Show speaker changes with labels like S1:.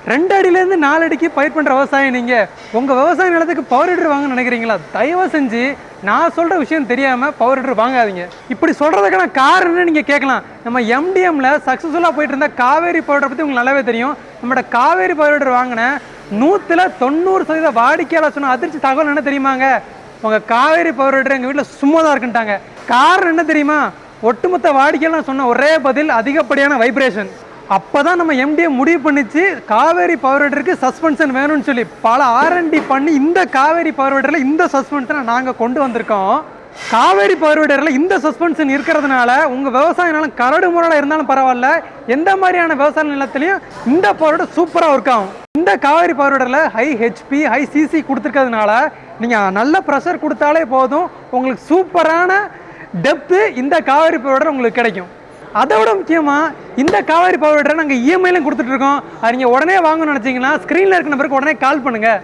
S1: 2 அடியிலேருந்து 4 அடிக்கு பயிர் பண்ணுற விவசாயம் நீங்கள் உங்கள் விவசாய நிலத்துக்கு பவர் ஹீட்டர் வாங்கன்னு நினைக்கிறீங்களா? தயவு செஞ்சு நான் சொல்கிற விஷயம் தெரியாமல் பவர் ஹீட்டர் வாங்காதீங்க. இப்படி சொல்கிறதுக்கான காரணம்னு நீங்கள் கேட்கலாம். நம்ம எம்டிஎம்மில் சக்ஸஸ்ஃபுல்லாக போயிட்டு இருந்த காவேரி பவர் ஹீட்டர் பற்றி உங்களுக்கு நல்லாவே தெரியும். நம்மளோட காவேரி பவர் ஹீட்டர் வாங்கின 100% வாடிக்கையாளர் சொன்ன அதிர்ச்சி தகவல் என்ன தெரியுமாங்க? உங்கள் காவேரி பவர் ஹீட்டர் எங்கள் வீட்டில் சும்மா தான் இருக்குன்ட்டாங்க. காரணம் என்ன தெரியுமா? ஒட்டுமொத்த வாடிக்கையாளர் சொன்ன ஒரே பதில் அதிகப்படியான வைப்ரேஷன். அப்போ தான் நம்ம எம்டிஎம் முடிவு பண்ணிச்சு காவேரி பவர் ஹீட்டருக்கு சஸ்பென்ஷன் வேணும்னு சொல்லி பல ஆர்என்டி பண்ணி இந்த காவேரி பவர் ஹீட்டரில் இந்த சஸ்பென்ஷனை நாங்கள் கொண்டு வந்திருக்கோம். காவேரி பவர் ஹீட்டரில் இந்த சஸ்பென்ஷன் இருக்கிறதுனால உங்கள் விவசாய நிலம் கரடு முரடாக இருந்தாலும் பரவாயில்ல, எந்த மாதிரியான விவசாய நிலத்திலையும் இந்த பவர் ஹீட்டர் சூப்பராக ஒர்க் ஆகும். இந்த காவேரி பவர் ஹீட்டரில் ஹை ஹெச்பி ஹை சிசி கொடுத்துருக்கிறதுனால நீங்கள் நல்ல ப்ரெஷர் கொடுத்தாலே போதும், உங்களுக்கு சூப்பரான டெப்த்து இந்த காவேரி பவர் ஹீட்டர் உங்களுக்கு கிடைக்கும். அதை விட முக்கியமாக இந்த காவேரி பவர் ஹீட்டரை நாங்கள் இஎம்ஐலையும் கொடுத்துட்ருக்கோம். அது நீங்கள் உடனே வாங்கணும்னு நினச்சிங்கன்னா ஸ்க்ரீனில் இருக்கிற நம்பருக்கு உடனே கால் பண்ணுங்கள்.